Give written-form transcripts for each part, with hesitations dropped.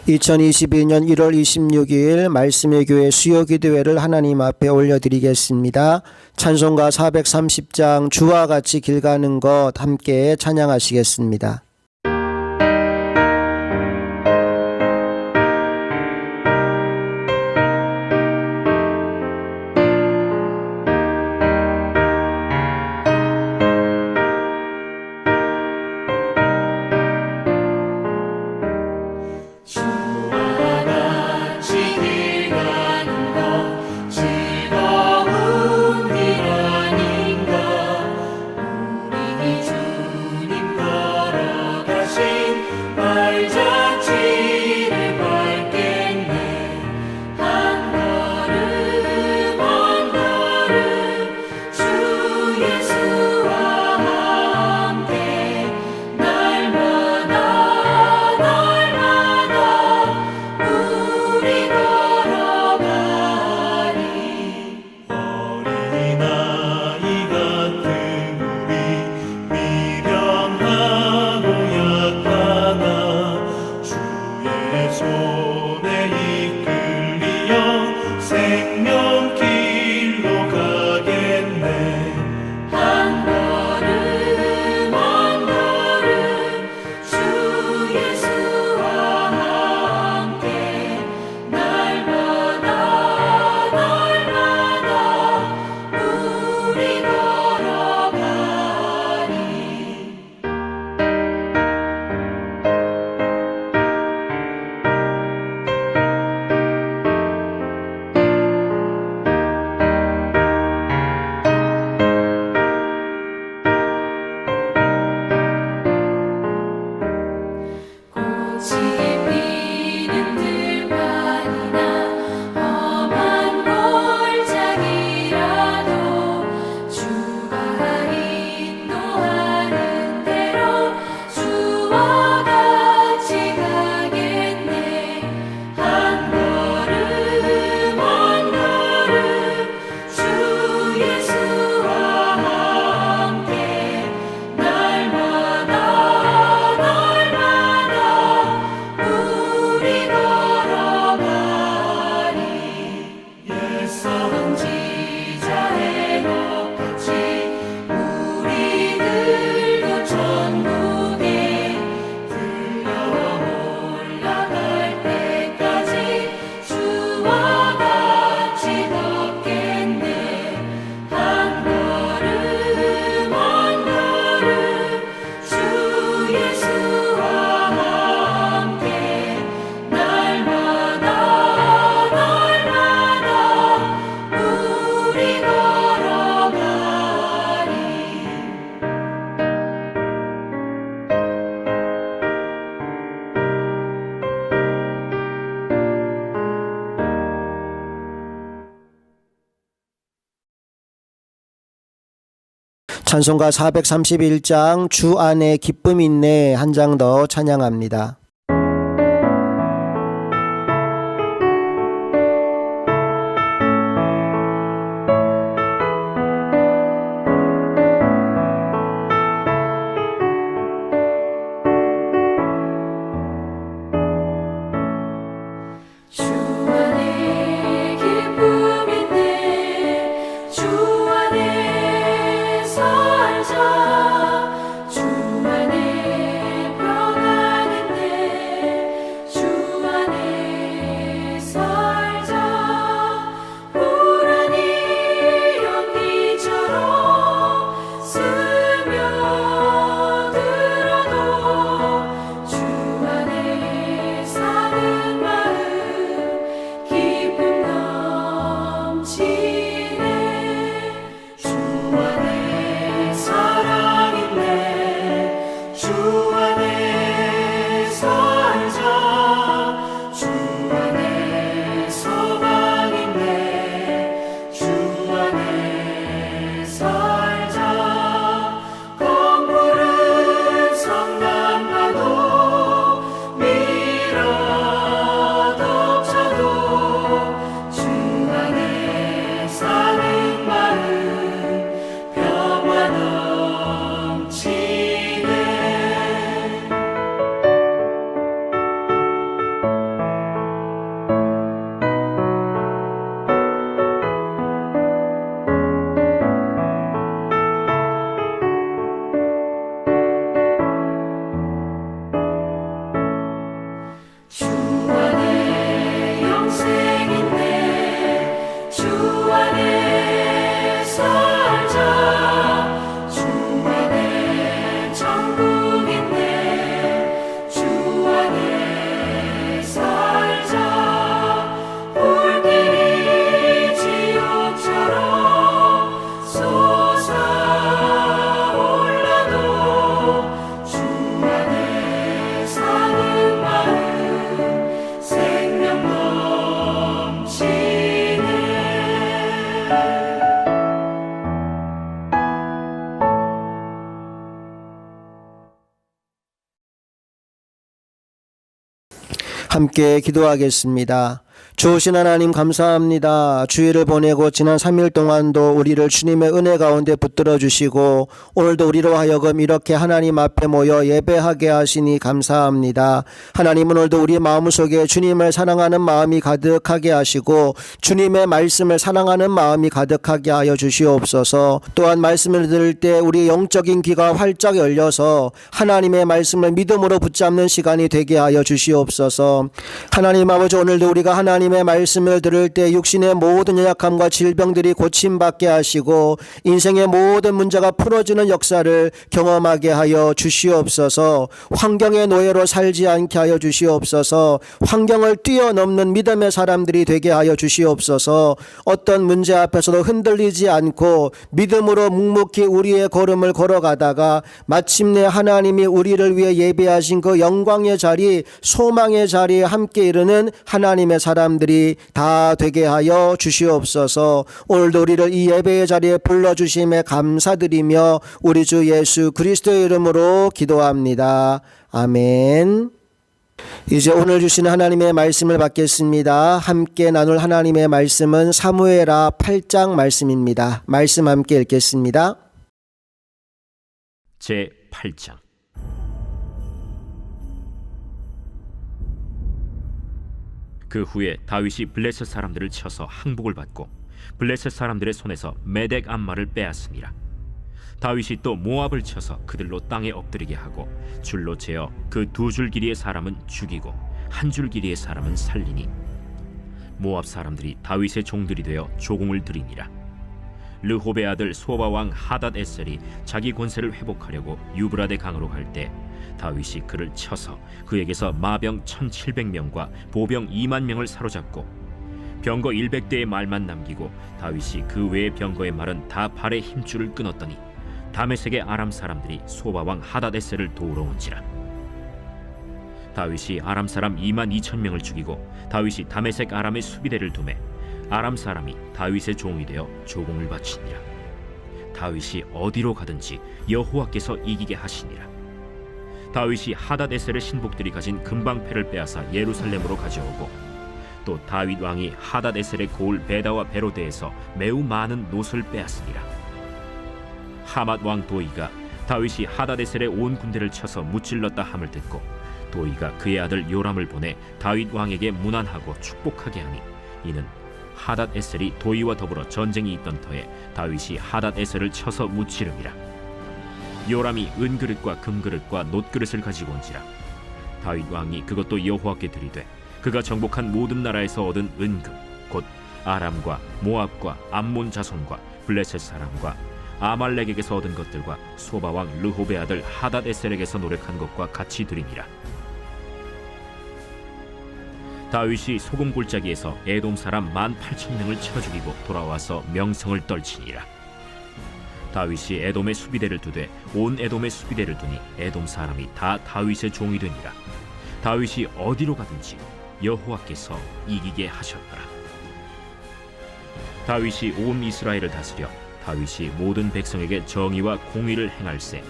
2022년 1월 26일 말씀의 교회 수요기도회를 하나님 앞에 올려드리겠습니다. 찬송가 430장 주와 같이 길 가는 것 함께 찬양하시겠습니다. 찬송가 431장 주 안에 기쁨 있네 한 장 더 찬양합니다. 주 안에 평안인데 주 안에 영생 있네. 주 안에 살자. 주 안에 천국 있네. 주 안에 살자. 불길이 지옥처럼 솟아올라도 주 안에 사는 마음 생명 넘치네. 함께 기도하겠습니다. 좋으신 하나님 감사합니다. 주일을 보내고 지난 3일 동안도 우리를 주님의 은혜 가운데 붙들어 주시고 오늘도 우리로 하여금 이렇게 하나님 앞에 모여 예배하게 하시니 감사합니다. 하나님 오늘도 우리 마음속에 주님을 사랑하는 마음이 가득하게 하시고 주님의 말씀을 사랑하는 마음이 가득하게 하여 주시옵소서. 또한 말씀을 들을 때 우리 영적인 귀가 활짝 열려서 하나님의 말씀을 믿음으로 붙잡는 시간이 되게 하여 주시옵소서. 하나님 아버지 오늘도 우리가 하나님의 말씀을 들을 때 육신의 모든 연약함과 질병들이 고침받게 하시고 인생의 모든 문제가 풀어지는 역사를 경험하게 하여 주시옵소서. 환경의 노예로 살지 않게 하여 주시옵소서. 환경을 뛰어넘는 믿음의 사람들이 되게 하여 주시옵소서. 어떤 문제 앞에서도 흔들리지 않고 믿음으로 묵묵히 우리의 걸음을 걸어가다가 마침내 하나님이 우리를 위해 예배하신 그 영광의 자리, 소망의 자리에 함께 이르는 하나님의 사람들이 다 되게 하여 주시옵소서. 오늘도 우리를 이 예배의 자리에 불러주심에 감사드리며 우리 주 예수 그리스도의 이름으로 기도합니다. 아멘. 이제 오늘 주신 하나님의 말씀을 받겠습니다. 함께 나눌 하나님의 말씀은 사무엘하 8장 말씀입니다. 말씀 함께 읽겠습니다. 제 8장. 그 후에 다윗이 블레셋 사람들을 쳐서 항복을 받고 블레셋 사람들의 손에서 메덱 암마를 빼앗으니라. 다윗이 또 모압을 쳐서 그들로 땅에 엎드리게 하고 줄로 재어 그 2줄 길이의 사람은 죽이고 1줄 길이의 사람은 살리니 모압 사람들이 다윗의 종들이 되어 조공을 드리니라. 르홉의 아들 소바 왕 하닷 에셀이 자기 권세를 회복하려고 유브라데 강으로 갈 때 다윗이 그를 쳐서 그에게서 마병 1700명과 보병 2만 명을 사로잡고 병거 100대의 말만 남기고 다윗이 그 외의 병거의 말은 다 발의 힘줄을 끊었더니 다메섹의 아람 사람들이 소바 왕 하닷 에셀을 도우러 온지라. 다윗이 아람 사람 2만 2천 명을 죽이고 다윗이 다메섹 아람의 수비대를 두매 아람 사람이 다윗의 종이 되어 조공을 바치니라. 다윗이 어디로 가든지 여호와께서 이기게 하시니라. 다윗이 하닷 에셀의 신복들이 가진 금방패를 빼앗아 예루살렘으로 가져오고 또 다윗 왕이 하닷 에셀의 고을 베다와 베로데에서 매우 많은 놋을 빼앗으니라. 하맛 왕 도이가 다윗이 하닷 에셀의 온 군대를 쳐서 무찔렀다 함을 듣고 도이가 그의 아들 요람을 보내 다윗 왕에게 문안하고 축복하게 하니 이는 하닷 에셀이 도이와 더불어 전쟁이 있던 터에 다윗이 하닷 에셀을 쳐서 무찌름이라. 요람이 은그릇과 금그릇과 놋그릇을 가지고 온지라. 다윗 왕이 그것도 여호와께 드리되 그가 정복한 모든 나라에서 얻은 은금 곧 아람과 모압과 암몬 자손과 블레셋 사람과 아말렉에게서 얻은 것들과 소바 왕 르홉의 아들 하닷 에셀에게서 노력한 것과 같이 드리니라. 다윗이 소금 골짜기에서 에돔 사람 18,000명을 쳐 죽이고 돌아와서 명성을 떨치니라. 다윗이 에돔의 수비대를 두되 온 에돔의 수비대를 두니 에돔 사람이 다 다윗의 종이 되니라. 다윗이 어디로 가든지 여호와께서 이기게 하셨더라. 다윗이 온 이스라엘을 다스려 다윗이 모든 백성에게 정의와 공의를 행할세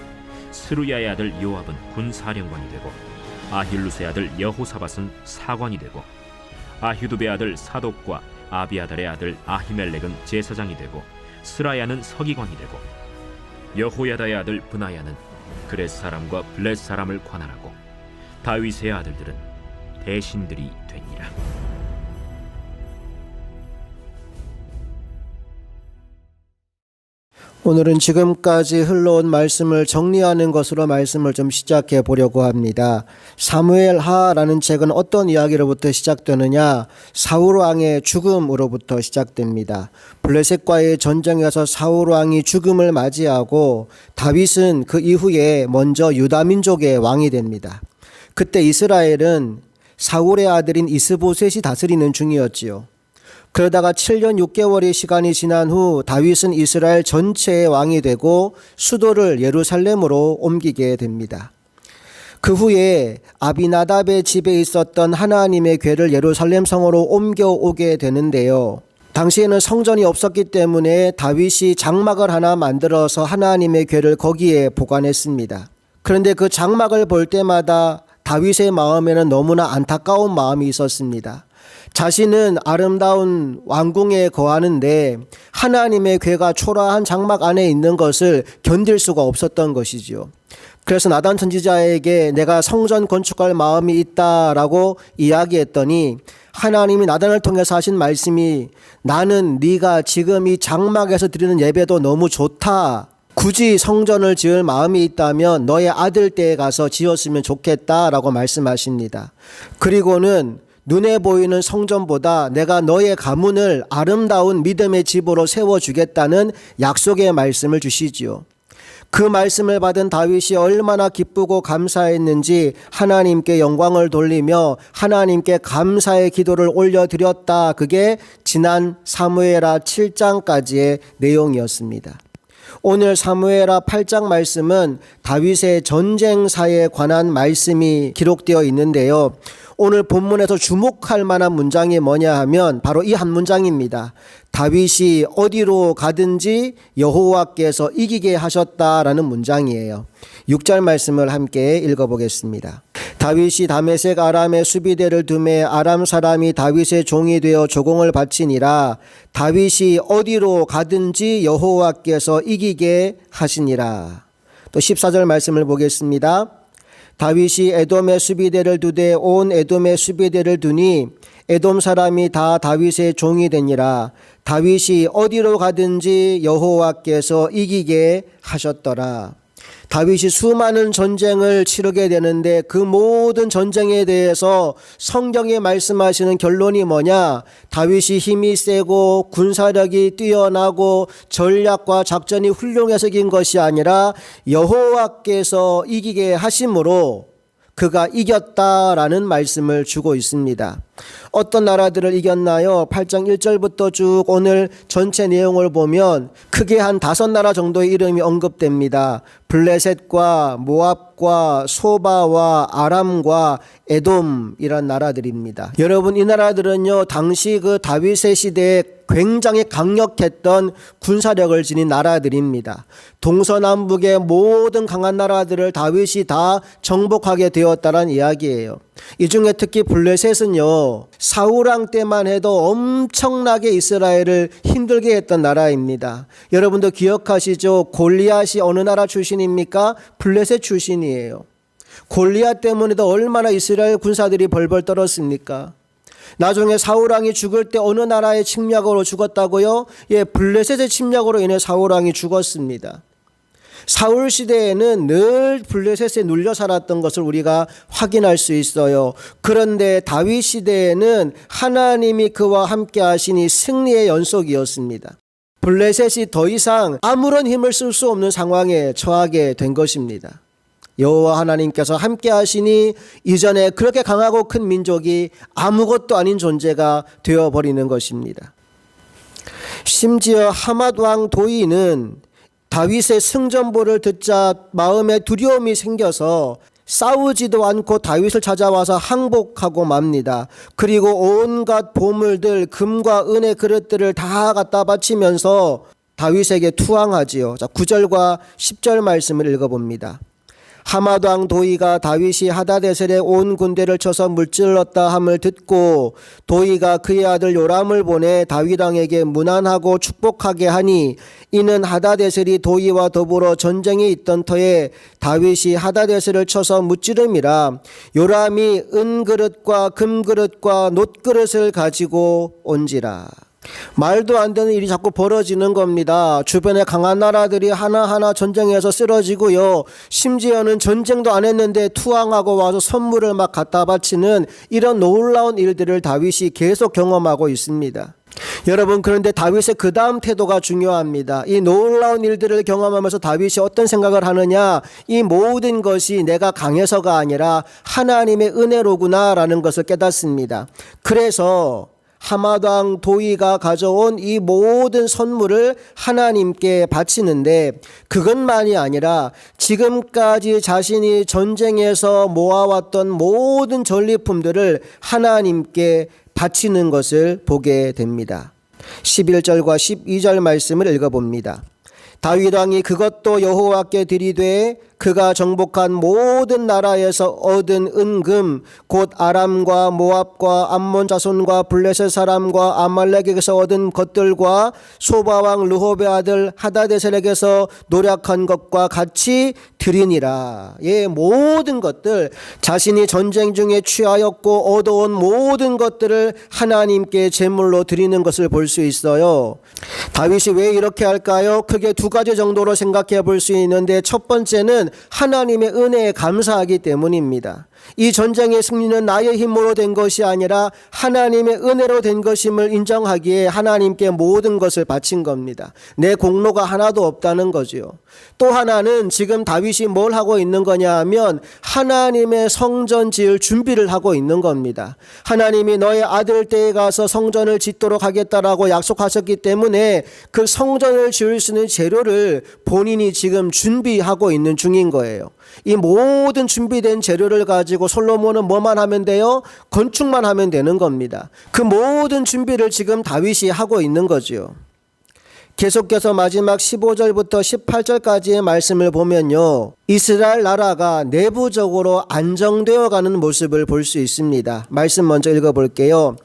스루야의 아들 요압은 군사령관이 되고 아힐루스의 아들 여호사밧은 사관이 되고 아휴두베의 아들 사독과 아비아달의 아들 아히멜렉은 제사장이 되고 스라야는 서기관이 되고 여호야다의 아들 브나야는 그렛 사람과 블렛 사람을 관할하고 다윗의 아들들은 대신들이 되니라. 오늘은 지금까지 흘러온 말씀을 정리하는 것으로 말씀을 좀 시작해 보려고 합니다. 사무엘하라는 책은 어떤 이야기로부터 시작되느냐? 사울 왕의 죽음으로부터 시작됩니다. 블레셋과의 전쟁에서 사울 왕이 죽음을 맞이하고 다윗은 그 이후에 먼저 유다 민족의 왕이 됩니다. 그때 이스라엘은 사울의 아들인 이스보셋이 다스리는 중이었지요. 그러다가 7년 6개월의 시간이 지난 후 다윗은 이스라엘 전체의 왕이 되고 수도를 예루살렘으로 옮기게 됩니다. 그 후에 아비나답의 집에 있었던 하나님의 궤를 예루살렘 성으로 옮겨오게 되는데요. 당시에는 성전이 없었기 때문에 다윗이 장막을 하나 만들어서 하나님의 궤를 거기에 보관했습니다. 그런데 그 장막을 볼 때마다 다윗의 마음에는 너무나 안타까운 마음이 있었습니다. 자신은 아름다운 왕궁에 거하는데 하나님의 궤가 초라한 장막 안에 있는 것을 견딜 수가 없었던 것이지요. 그래서 나단 선지자에게 내가 성전 건축할 마음이 있다라고 이야기했더니 하나님이 나단을 통해서 하신 말씀이 나는 네가 지금 이 장막에서 드리는 예배도 너무 좋다. 굳이 성전을 지을 마음이 있다면 너의 아들 때에 가서 지었으면 좋겠다라고 말씀하십니다. 그리고는 눈에 보이는 성전보다 내가 너의 가문을 아름다운 믿음의 집으로 세워주겠다는 약속의 말씀을 주시지요. 그 말씀을 받은 다윗이 얼마나 기쁘고 감사했는지 하나님께 영광을 돌리며 하나님께 감사의 기도를 올려드렸다. 그게 지난 사무엘하 7장까지의 내용이었습니다. 오늘 사무엘하 8장 말씀은 다윗의 전쟁사에 관한 말씀이 기록되어 있는데요. 오늘 본문에서 주목할 만한 문장이 뭐냐 하면 바로 이 한 문장입니다. 다윗이 어디로 가든지 여호와께서 이기게 하셨다라는 문장이에요. 6절 말씀을 함께 읽어보겠습니다. 다윗이 다메섹 아람의 수비대를 두매 아람 사람이 다윗의 종이 되어 조공을 바치니라. 다윗이 어디로 가든지 여호와께서 이기게 하시니라. 또 14절 말씀을 보겠습니다. 다윗이 에돔의 수비대를 두되 온 에돔의 수비대를 두니 에돔 사람이 다 다윗의 종이 되니라. 다윗이 어디로 가든지 여호와께서 이기게 하셨더라. 다윗이 수많은 전쟁을 치르게 되는데 그 모든 전쟁에 대해서 성경에 말씀하시는 결론이 뭐냐? 다윗이 힘이 세고 군사력이 뛰어나고 전략과 작전이 훌륭해서 이긴 것이 아니라 여호와께서 이기게 하심으로 그가 이겼다라는 말씀을 주고 있습니다. 어떤 나라들을 이겼나요? 8장 1절부터 쭉 오늘 전체 내용을 보면 크게 한 5나라 정도의 이름이 언급됩니다. 블레셋과 모압과 소바와 아람과 에돔이란 나라들입니다. 여러분, 이 나라들은요 당시 그 다윗의 시대에 굉장히 강력했던 군사력을 지닌 나라들입니다. 동서남북의 모든 강한 나라들을 다윗이 다 정복하게 되었다는 이야기예요. 이 중에 특히 블레셋은요 사울왕 때만 해도 엄청나게 이스라엘을 힘들게 했던 나라입니다. 여러분도 기억하시죠? 골리앗이 어느 나라 출신입니까? 블레셋 출신이에요. 골리앗 때문에도 얼마나 이스라엘 군사들이 벌벌 떨었습니까? 나중에 사울왕이 죽을 때 어느 나라의 침략으로 죽었다고요? 블레셋의 침략으로 인해 사울왕이 죽었습니다. 사울 시대에는 늘 블레셋에 눌려 살았던 것을 우리가 확인할 수 있어요. 그런데 다윗 시대에는 하나님이 그와 함께 하시니 승리의 연속이었습니다. 블레셋이 더 이상 아무런 힘을 쓸 수 없는 상황에 처하게 된 것입니다. 여호와 하나님께서 함께 하시니 이전에 그렇게 강하고 큰 민족이 아무것도 아닌 존재가 되어버리는 것입니다. 심지어 하맛 왕 도이는 다윗의 승전보를 듣자 마음에 두려움이 생겨서 싸우지도 않고 다윗을 찾아와서 항복하고 맙니다. 그리고 온갖 보물들, 금과 은의 그릇들을 다 갖다 바치면서 다윗에게 투항하지요. 자, 9절과 10절 말씀을 읽어봅니다. 하맛 왕 도이가 다윗이 하다데셀의 온 군대를 쳐서 물질렀다 함을 듣고 도이가 그의 아들 요람을 보내 다윗 왕에게 문안하고 축복하게 하니 이는 하다데셀이 도이와 더불어 전쟁이 있던 터에 다윗이 하다데셀을 쳐서 무찌름이라. 요람이 은그릇과 금그릇과 놋그릇을 가지고 온지라. 말도 안 되는 일이 자꾸 벌어지는 겁니다. 주변에 강한 나라들이 하나하나 전쟁에서 쓰러지고요. 심지어는 전쟁도 안 했는데 투항하고 와서 선물을 막 갖다 바치는 이런 놀라운 일들을 다윗이 계속 경험하고 있습니다. 여러분, 그런데 다윗의 그 다음 태도가 중요합니다. 이 놀라운 일들을 경험하면서 다윗이 어떤 생각을 하느냐, 이 모든 것이 내가 강해서가 아니라 하나님의 은혜로구나 라는 것을 깨닫습니다. 그래서 하마당 도이가 가져온 이 모든 선물을 하나님께 바치는데, 그것만이 아니라 지금까지 자신이 전쟁에서 모아왔던 모든 전리품들을 하나님께 바치는 것을 보게 됩니다. 11절과 12절 말씀을 읽어봅니다. 다윗 왕이 그것도 여호와께 드리되 그가 정복한 모든 나라에서 얻은 은금 곧 아람과 모압과 암몬 자손과 블레셋 사람과 아말렉에게서 얻은 것들과 소바왕 르홉의 아들 하다데셀에게서 노력한 것과 같이 드리니라. 예, 모든 것들, 자신이 전쟁 중에 취하였고 얻어온 모든 것들을 하나님께 제물로 드리는 것을 볼 수 있어요. 다윗이 왜 이렇게 할까요? 크게 두 가지 정도로 생각해 볼 수 있는데, 첫 번째는 하나님의 은혜에 감사하기 때문입니다. 이 전쟁의 승리는 나의 힘으로 된 것이 아니라 하나님의 은혜로 된 것임을 인정하기에 하나님께 모든 것을 바친 겁니다. 내 공로가 하나도 없다는 거지요. 또 하나는 지금 다윗이 뭘 하고 있는 거냐 하면 하나님의 성전 지을 준비를 하고 있는 겁니다. 하나님이 너의 아들 때에 가서 성전을 짓도록 하겠다라고 약속하셨기 때문에 그 성전을 지을 수 있는 재료를 본인이 지금 준비하고 있는 중인 거예요. 이 모든 준비된 재료를 가지고 솔로몬은 뭐만 하면 돼요? 건축만 하면 되는 겁니다. 그 모든 준비를 지금 다윗이 하고 있는 거죠. 계속해서 마지막 15절부터 18절까지의 말씀을 보면요, 이스라엘 나라가 내부적으로 안정되어 가는 모습을 볼 수 있습니다. 말씀 먼저 읽어볼게요.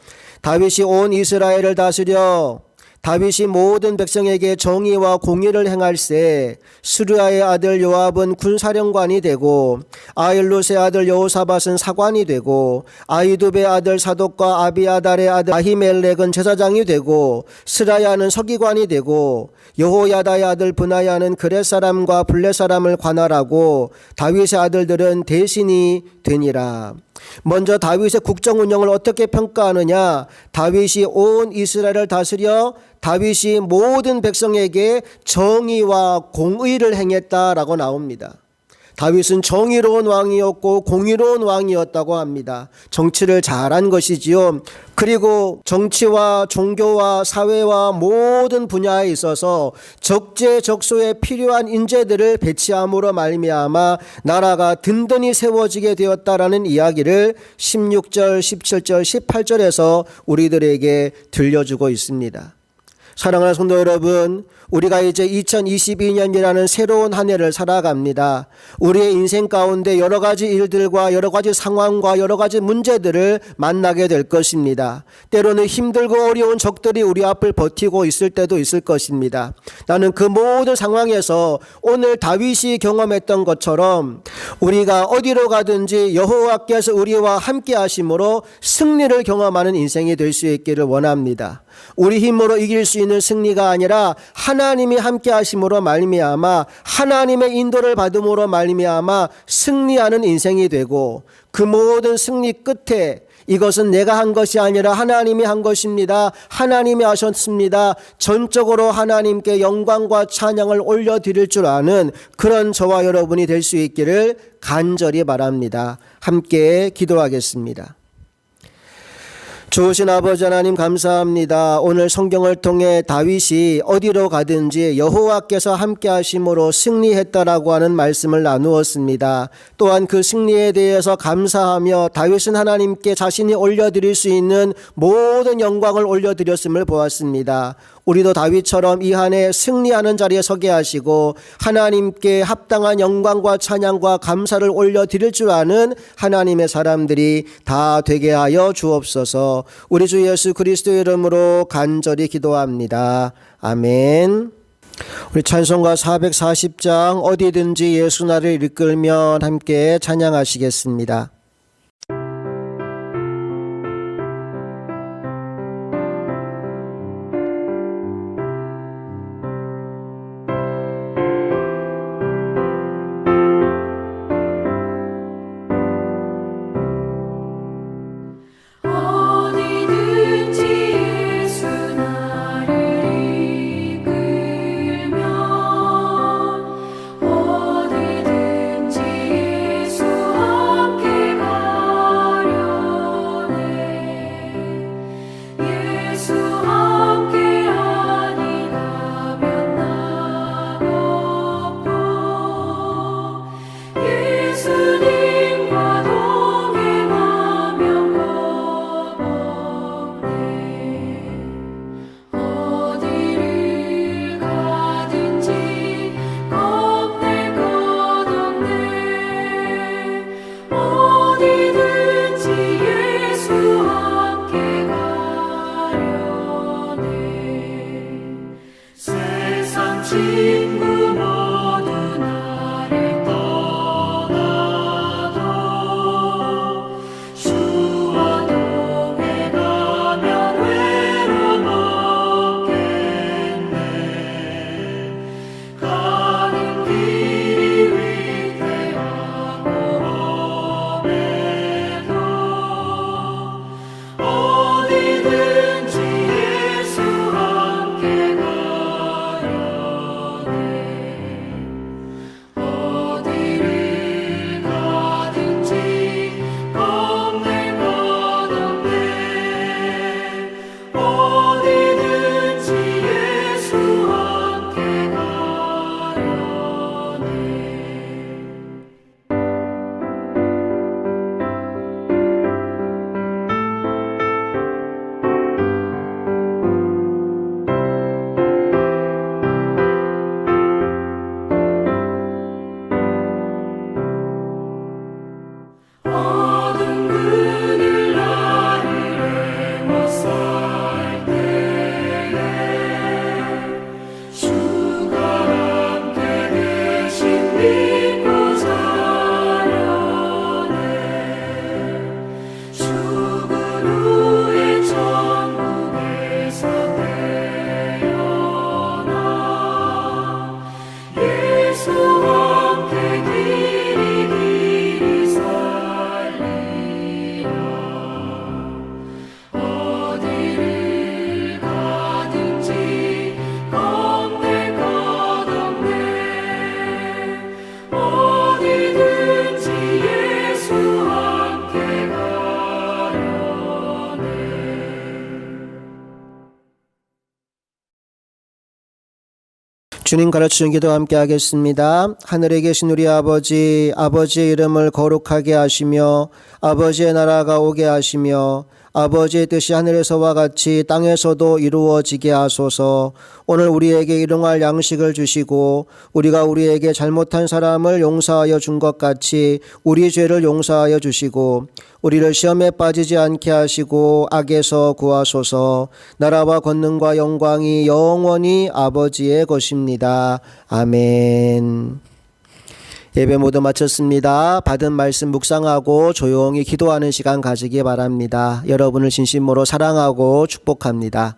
다윗이 온 이스라엘을 다스려 다윗이 모든 백성에게 정의와 공의를 행할세. 스루야의 아들 요압은 군사령관이 되고 아일룻의 아들 여호사밧은 사관이 되고 아히두베의 아들 사독과 아비아달의 아들 아히멜렉은 제사장이 되고 스라야는 서기관이 되고 여호야다의 아들 브나야는 그렛 사람과 블렛 사람을 관할하고 다윗의 아들들은 대신이 되니라. 먼저 다윗의 국정 운영을 어떻게 평가하느냐? 다윗이 온 이스라엘을 다스려 다윗이 모든 백성에게 정의와 공의를 행했다라고 나옵니다. 다윗은 정의로운 왕이었고 공의로운 왕이었다고 합니다. 정치를 잘한 것이지요. 그리고 정치와 종교와 사회와 모든 분야에 있어서 적재적소에 필요한 인재들을 배치함으로 말미암아 나라가 든든히 세워지게 되었다라는 이야기를 16절, 17절, 18절에서 우리들에게 들려주고 있습니다. 사랑하는 성도 여러분, 우리가 이제 2022년이라는 새로운 한 해를 살아갑니다. 우리의 인생 가운데 여러 가지 일들과 여러 가지 상황과 여러 가지 문제들을 만나게 될 것입니다. 때로는 힘들고 어려운 적들이 우리 앞을 버티고 있을 때도 있을 것입니다. 나는 그 모든 상황에서 오늘 다윗이 경험했던 것처럼 우리가 어디로 가든지 여호와께서 우리와 함께 하심으로 승리를 경험하는 인생이 될 수 있기를 원합니다. 우리 힘으로 이길 수 있는 승리가 아니라 하나님이 함께 하심으로 말미암아 하나님의 인도를 받음으로 말미암아 승리하는 인생이 되고, 그 모든 승리 끝에 이것은 내가 한 것이 아니라 하나님이 한 것입니다. 하나님이 하셨습니다. 전적으로 하나님께 영광과 찬양을 올려드릴 줄 아는 그런 저와 여러분이 될 수 있기를 간절히 바랍니다. 함께 기도하겠습니다. 좋으신 아버지 하나님 감사합니다. 오늘 성경을 통해 다윗이 어디로 가든지 여호와께서 함께 하심으로 승리했다라고 하는 말씀을 나누었습니다. 또한 그 승리에 대해서 감사하며 다윗은 하나님께 자신이 올려드릴 수 있는 모든 영광을 올려드렸음을 보았습니다. 우리도 다윗처럼 이 한 해 승리하는 자리에 서게 하시고 하나님께 합당한 영광과 찬양과 감사를 올려드릴 줄 아는 하나님의 사람들이 다 되게 하여 주옵소서. 우리 주 예수 그리스도의 이름으로 간절히 기도합니다. 아멘. 우리 찬송가 440장 어디든지 예수 나를 이끌면 함께 찬양하시겠습니다. 주님 가르치는 기도 함께 하겠습니다. 하늘에 계신 우리 아버지, 아버지의 이름을 거룩하게 하시며 아버지의 나라가 오게 하시며 아버지의 뜻이 하늘에서와 같이 땅에서도 이루어지게 하소서. 오늘 우리에게 일용할 양식을 주시고 우리가 우리에게 잘못한 사람을 용서하여 준 것 같이 우리 죄를 용서하여 주시고 우리를 시험에 빠지지 않게 하시고 악에서 구하소서. 나라와 권능과 영광이 영원히 아버지의 것입니다. 아멘. 예배 모두 마쳤습니다. 받은 말씀 묵상하고 조용히 기도하는 시간 가지기 바랍니다. 여러분을 진심으로 사랑하고 축복합니다.